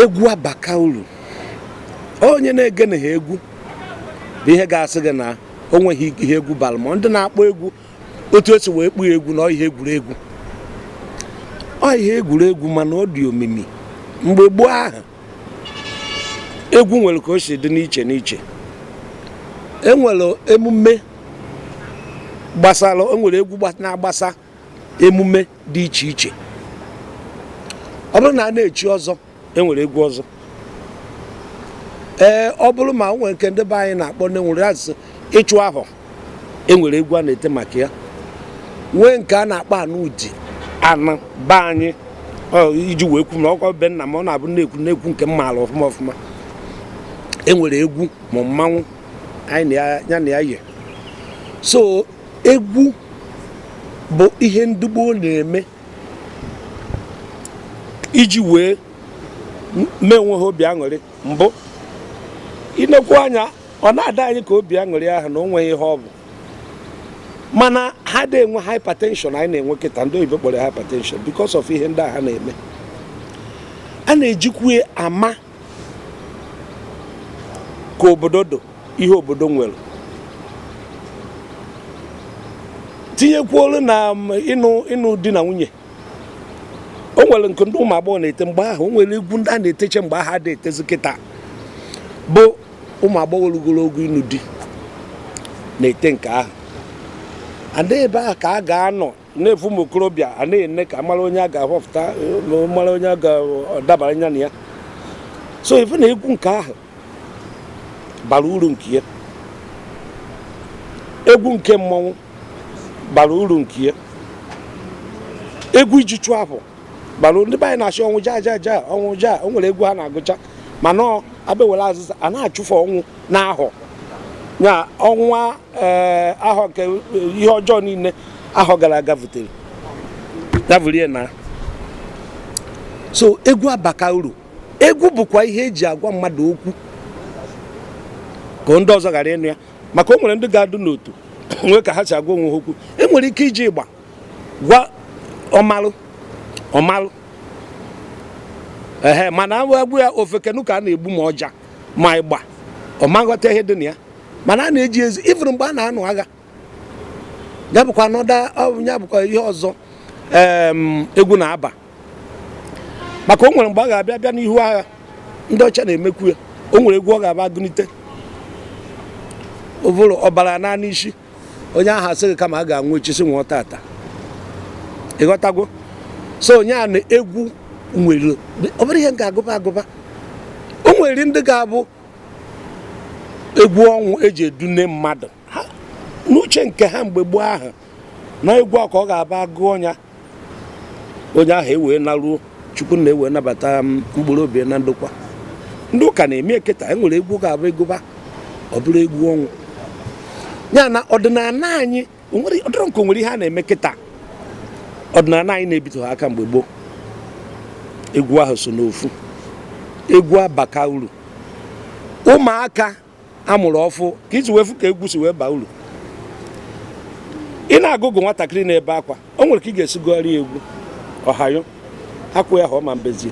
egwu abaka uru onye na-egene ha egwu bụ ihe ga-asị gị na o nweghị ihe egwu bara ma ndị na-akpọ egwu otu esi wee kpụọ egwu na ihe egwuregwu ihe egwuregwu mana ọ dị omimi mgbe gboo ahụ egwu nwere ka o si dị n'iche n'iche enwere emume gbasara enwere egwu na-agbasa emume dị iche iche ọ bụrụ na a na-echi ọzọ enwere egwu ọzọ ọ bụrụ ma nwere nke ndị be anyị na-akpọ na-enwere asụsụ ịchụ ahụ enwere egwu a na-ete maka ya nwee nke a na-akpọ anụdi anụ be anyị iji wee kwu na ọkwa be nna m ọ na-abụ na-ekwu nke mmaala ọfụma ọfụma enwere egwu ma mmanwụ anyị ya na ya yi so egwu bụ ihe ndị gboo na-eme iji wee mee onwe ha obi aṅụrị mbụ inekwu anya ọ na-ada anyị ka obi aṅụrị ahụ na o nweghị ihe ọ bụ mana ha dị enwe hypertension anyị na-enwe kịta ndị oyibo kpọrọ hypertension because of ihe ndị ha na-eme a na-ejikwa ama ka obodo do ihe obodo nwere tinyekwuolu na ịnụ di na nwunye o nwere nke ndị ụmụ agbọghọ na-ete mgbe ahụ o nwere egwu ndị a na-eteche mgbe ahụ dị etezi kịta bụ ụmụ agbọghọ rugoro ogo ịnụ di na-ete nke ahụ ada ebe ahụ ka a ga-anọ na-efu ụmụ okorobịa a na-ene ka mara onye a ga-ahọpụta mara onye a ga-adabara anya na ya so ife na egwu nke ahụ bara uru nke ya egwu nke mmọnwụ bara uru nke ya egwu iji chụọ afọ bara ndị be anyị na-achọ ọnwụ ja ọnwụ ja o nwere egwu ha na-agụcha mana abịawere azịza a na-achụfe ọnwụ n'ahọ ya ọnwa ahọ nke ihe ọjọọ niile ahọ gara aga vutere ya na so egwu abaka uru egwu bụkwa ihe eji agwa mmadụ okwu ka ndị ọzọ ghara ịnụ ya maka o nwere ndị ga-adụ n'otu nwee ka ha si agwa onwe ha okwu enwere ike iji ịgba gwa ọmalụ mana agwụ ya ofekenu ka a na-egbu ma ọja ma ịgba ọma nghọta ihe dị na ya mana a na-eji ezi ifuru mgbe a na-anụ agha ya bụkwa nọda ya bụkwa ihe ọzọ egwu na-aba maka o nwere mgbe a ga-abịa bịa n'ihu agha ndị ọcha na-emekwu ya o nwere egwu ọ ga-aba gụnite ụvụrụ ọbara naanị isi onye ahụ asịghị kama a ga-anwụ echisi nwụọ tata ịghọtago so onye a na egwu nwere ọ bụrụ ihe ga-agụba o nwere ndị ga-abụ egwu ọnwụ eji edune mmadụ n'uche nke ha mgbe gboo ahụ na egwu ọka ọ ga-aba gụọ onye ahụ ewee naruo chukwu na-ewe nabata mkpụrụ obi na ndokwa ndị ụka na-eme eketa enwere egwu ga-abụ egụba ọ bụrụ egwu ọnwụ ya na ọdịnala anyị ọdịrọ nke nwere ihe a na-eme kịta ọdịnala anyị na-ebito ha aka mgbe gboo egwu ahụ so n'ofu egwu abaka uru ụmụaka amụrụ ọfụ ka iji wefu ka egwu si wee baa uru ị na-agụgụ nwatakịrị na-ebe akwa o nwere ka ị ga-esi gụgharị egwu ọhayo akwụ ya ha ma mbezie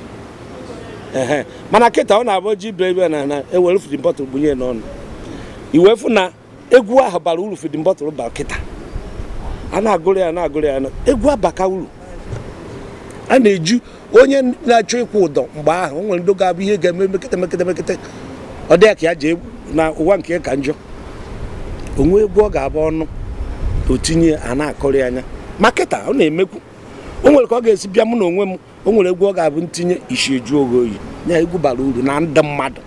mana kịta ọ na-abụ ji bere na ewere fidin bọtụl gbunye n'ọnụ iwefu na egwu ahụ bara uru fidin bọtụl bara kịta a na-agụrụ ya egwu abaka uru a na-eju onye na-achọ ịkwụ ụdọ mgbe ahụ o nwere ndị ga-abụ ihe ga-eme mekete ọ dị ka ya ji na ụwa nke ka njọ onwe egwu ọ ga-abụ ọnụ otinye a na-akọrị anya maketa ọ na-emekwu o nwere ka ọ ga-esi bịa mụ na onwe m o nwere egwu ọ ga-abụ ntinye isi eju oge oyi ya egwu bara uru na ndị mmadụ.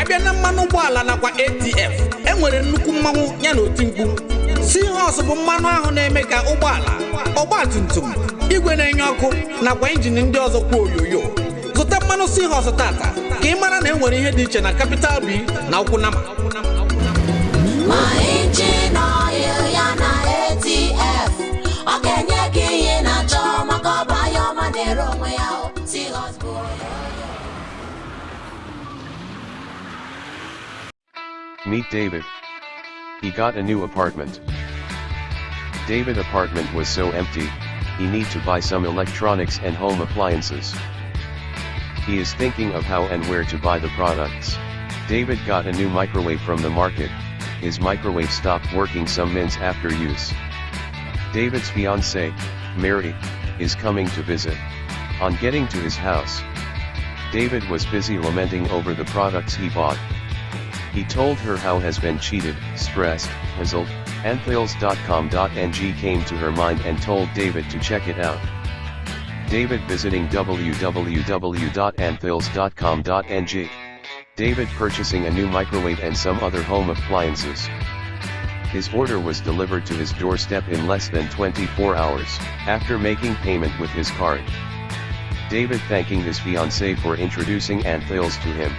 abịa na mmanụ ụgbọala nakwa ATF enwere nnukwu mmanwụ ya na oti mkpu. Seahorse bụ mmanụ ahụ na-eme ka ụgbọala, ọgbatumtum, igwe na-enye ọkụ nakwa injin ndị ọzọ kwa oyoyo. Zụta mmanụ Seahorse tata ka ị mara na enwere ihe dị iche na Capital B na Ukwunama. Meet David. He got a new apartment. David's apartment was so empty, he need to buy some electronics and home appliances. He is thinking of how and where to buy the products. David got a new microwave from the market. His microwave stopped working some minutes after use. David's fiancée, Mary, is coming to visit. On getting to his house, David was busy lamenting over the products he bought. He told her how has been cheated, stressed, puzzled. Anthills.com.ng came to her mind and told David to check it out. David visiting www.anthills.com.ng. David purchasing a new microwave and some other home appliances. His order was delivered to his doorstep in less than 24 hours, after making payment with his card. David thanking his fiancée for introducing Anthills to him.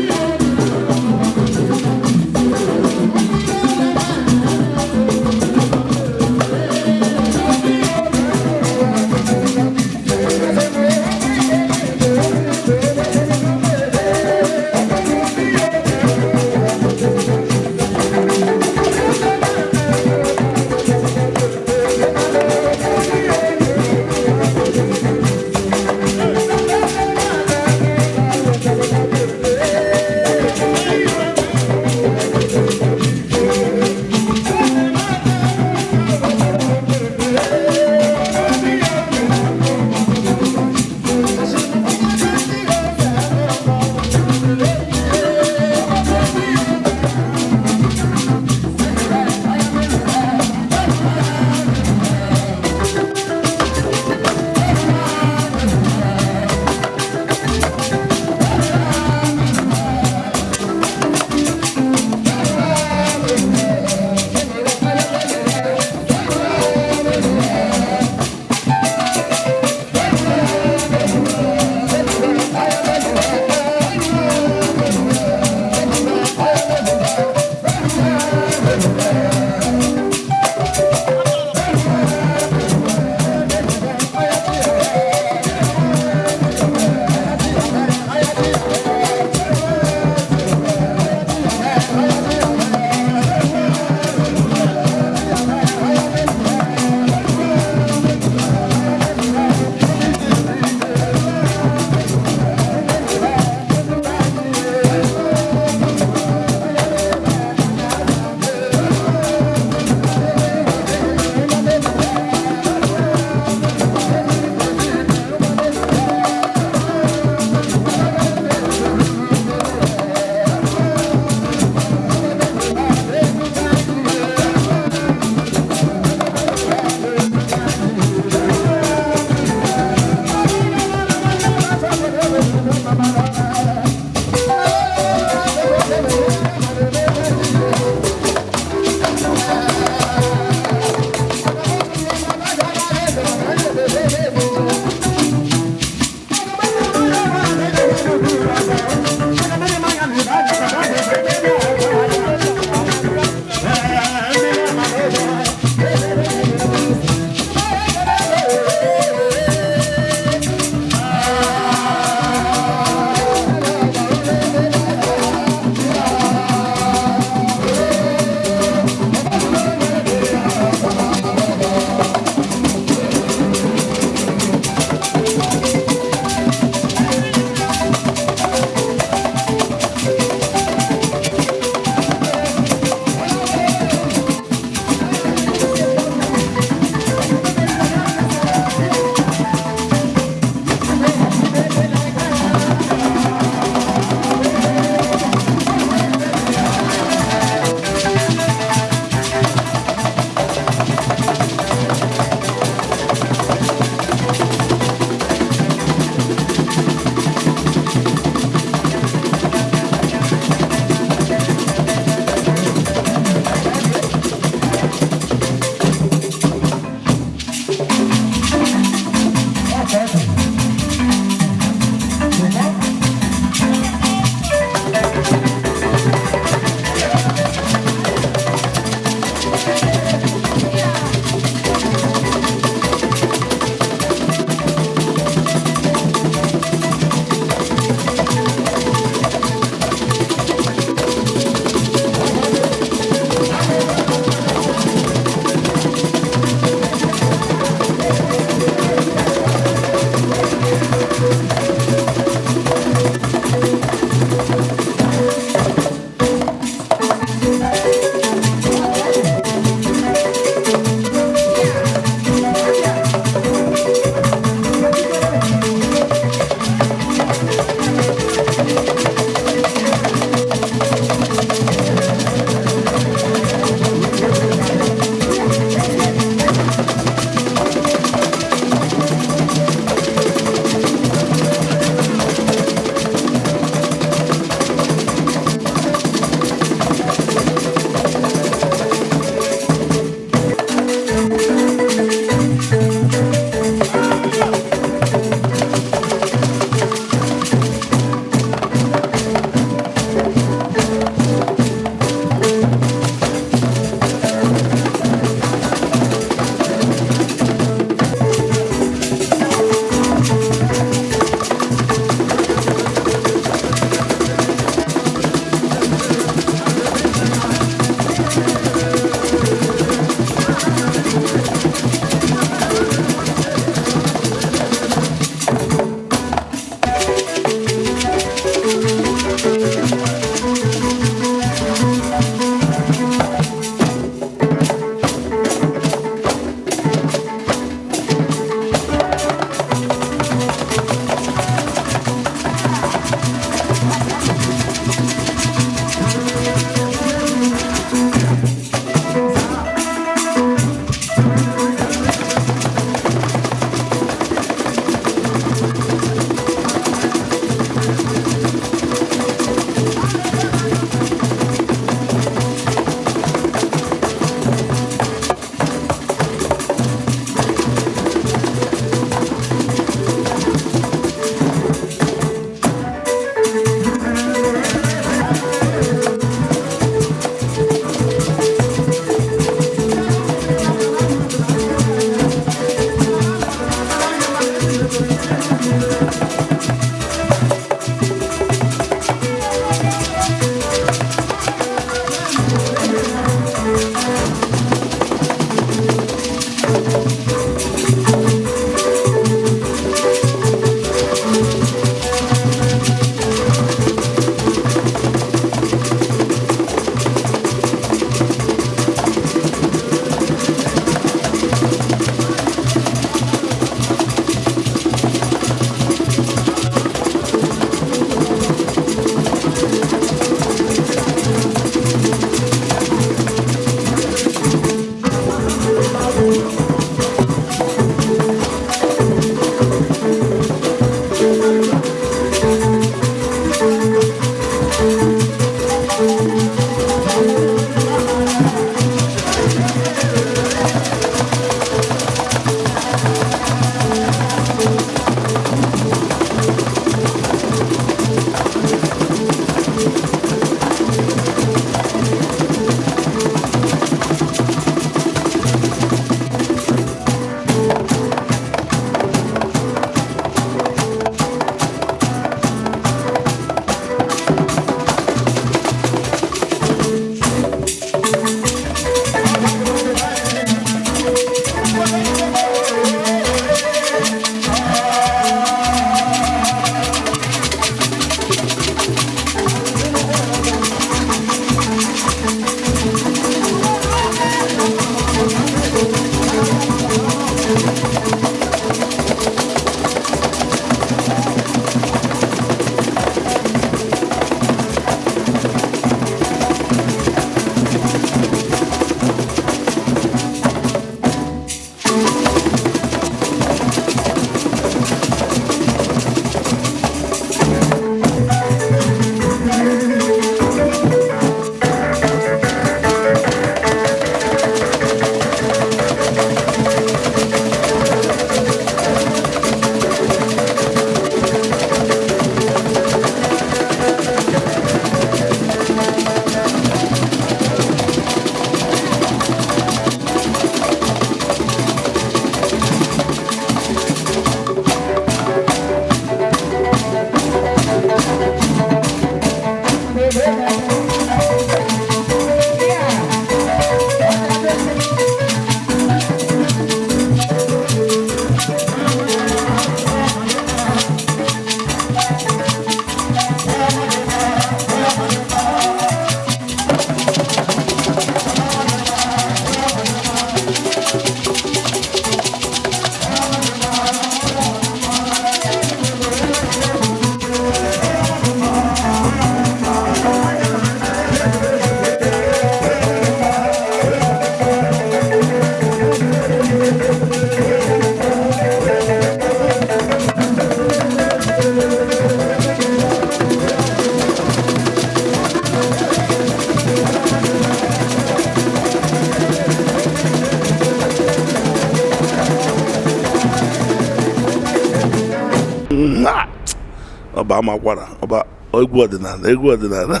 ọba amakwara ọba egwu ọdịnala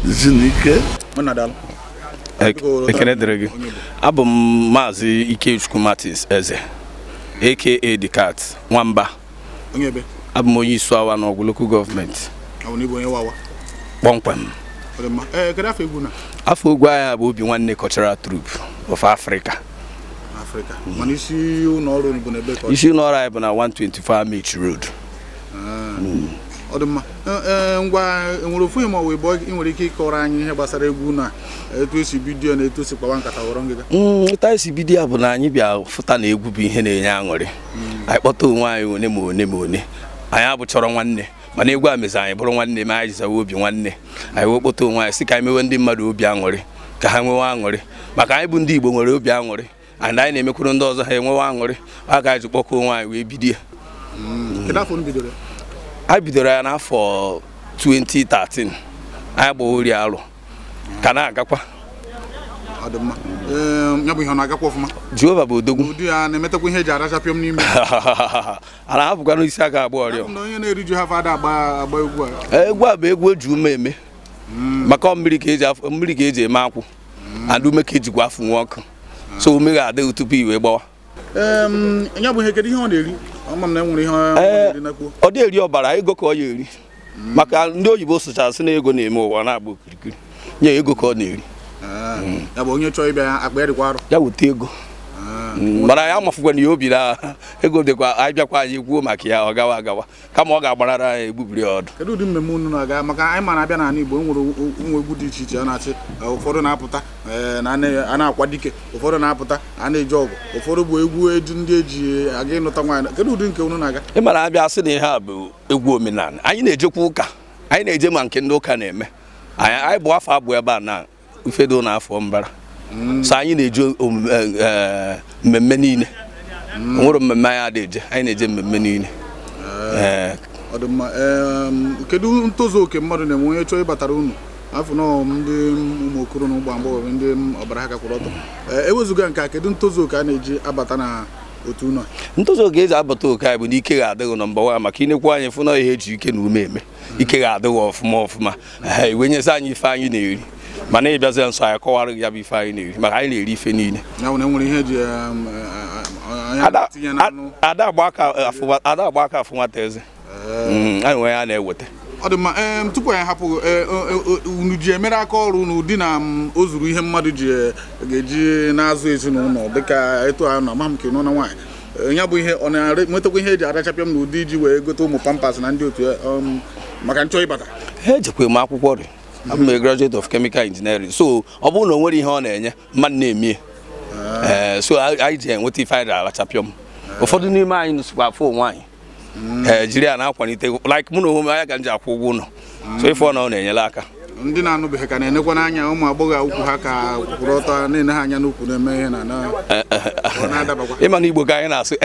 Zinike ekene dịrị gị abụ m maazị Ikechukwu Martins Eze aka The Cat Nwamba abụ m onye isi awa n'Ogwu Local Government kpọmkwem afọ egwu agha bụ Obi Nwanne Cultural Troupe of Africa. Isi ụlọ ọrụ anyị bụ na 124 Mach Road. Ọ dị mma. Ngwa enwere ofu ma ọ bụ nwere ike ịkọrọ anyị ihe gbasara egwu na etu esi bidio na etu esi kpawa nkata ghọrọ ngịga. Etu esi bidio bụ na anyị bịa fụta na egwu bụ ihe na-enye aṅụrị. Anyị kpọta onwe anyị one ma one. Anyị abụchọrọ nwanne mana egwu a mezi anyị bụrụ nwanne ma anyị jizawa Obi Nwanne. Anyị wee kpọta onwe anyị sị ka anyị mewe ndị mmadụ obi aṅụrị ka ha nwewe aṅụrị maka anyị bụ ndị Igbo nwere obi aṅụrị and anyị na-emekwuru ndị ọzọ ha enwewe aṅụrị a ga-eji kpọkọ onwe anyị wee bido. Anyị bidoro ya n'afọ 2013 anyị gba ori alụ ka na-agakwa. Jehova bụ odogwu a na-ahapụkwa n'isi aka abụọ ọrịa egwu a bụ egwu eji ume eme maka mmiri ka eji eme akwụ and ume ka ejikwa afụ nwa ọkụ so ume ga-adịghị tupu iwe gbawa. Ọ dị eri ọbara ego ka ọ ya eri maka ndị oyibo sụchasị na ego na-eme ụwa na-agba okirikiri nye ego ka ọ na-eri ya weta ego mana ya mafụkwa na ya obi na ego dịkwa anyị bịakwa anyị kwuo maka ya ọ gawa agawa kama ọ ga-agbarara anyị egbubiri ọdụ. Kedu ụdị mmemme unu na-aga maka anyị ma na-abịa n'ala Igbo nwere ụmụ egwu dị iche iche a na-achị ụfọdụ na-apụta a na-akwa dike ụfọdụ na-apụta a na-eji ọgụ ụfọdụ bụ egwu ndị eji aga ịnụta nwaanyị. Kedu ụdị nke unu na-aga? Ị mara abịa sị na ihe a bụ egwu omenala anyị na-ejekwa ụka anyị na-eje ma nke ndị ụka na-eme anyị bụ afọ abụọ ebe a na ifedo na afọ mbara so anyị na-eje mmemme niile nwere mmemme anyị adịje anyị na-eje mmemme niile. Ọ dị mma. Kedu ntozu oke mmadụ na-enwe onye chọọ ịbatara unu afọ na ndị ụmụ okoro na ụgbọ agbọghọ ndị ọbara ha gakwara ọtọ ewezuga nke a kedu ntozu oke a na-eji abata na otu unu? Ntozu oke eji abata oke anyị bụ na ike ga-adịghị nọmba 1 maka inekwu anyị fụ na ihe eji ike na ume eme ike ga-adịghị ọfụma iwenyezi anyị ife anyị na-eri mana ịbịazi nso anyị kọwara ya bụ ife anyị na-eri maka anyị na-eri ife niile. Ada agba aka afụ nwata eze anyị nwere ya na-eweta. Ọ dị mma. Tupu anyị hapụ unu ji emere aka ọrụ n'ụdị na o zuru ihe mmadụ ga-eji na-azụ ezinụlọ dịka etu ahụ na ama m ka nọ na nwaanyị ya bụ ihe ọ na-enwetakwa ihe eji arachapịa m n'ụdị iji wee gote ụmụ pampas na ndị otu maka nchọ ịbata ha ejekwa m akwụkwọ dị abụ m a graduate of chemical engineering so ọ bụrụ na o nwere ihe ọ na-enye mmadụ na-emie so anyị ji enweta ife anyị arachapịa m ụfọdụ n'ime anyị nụsịkwa afọ onwe anyị jiri ya na-akwalite like mụ na onwe m anya ka m ji akwụ ụgwọ ụlọ so ife ọ na ọ na-enyere aka. Ndị na-anụbeghị ka na-enekwa n'anya ụmụ agbọghọ ukwu ha ka kwụrụ ọtọ na-ene ha anya n'ukwu na-eme ihe na ịma na Igbo ka anyị na-asụ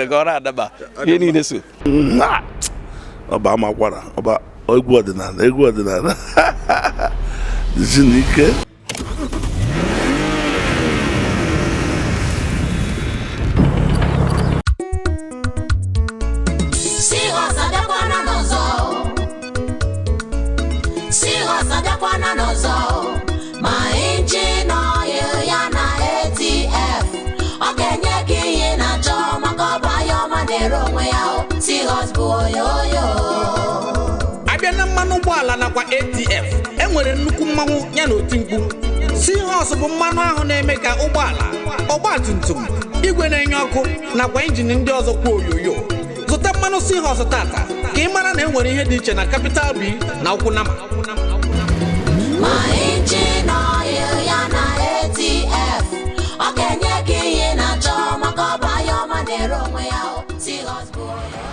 ka ọ na-adaba ihe niile so ọba amakwara ọba egwu ọdịnala Zinike. ma injin oil ya na ATF ọ ga-enye gị ihe na-achọ maka ọba ya ọma na-ere onwe ya Seahorse bụ oyoyo. Abịa na mmanụ ụgbọala nakwa ATF enwere nnukwu mmanwụ ya na oti mkpu. Seahorse bụ mmanụ ahụ na-eme ka ụgbọala ọgbatumtum igwe na-enye ọkụ nakwa injin ndị ọzọ kwa oyoyo. Zụta mmanụ Seahorse tata ka ị mara na enwere ihe dị iche na Capital B na Ukwunama. ma injin oil ya na ATF ọ ga-enye gị ihe na-achọ maka ọba ya ọma na-ere onwe ya Seahorse bụ oyoyo.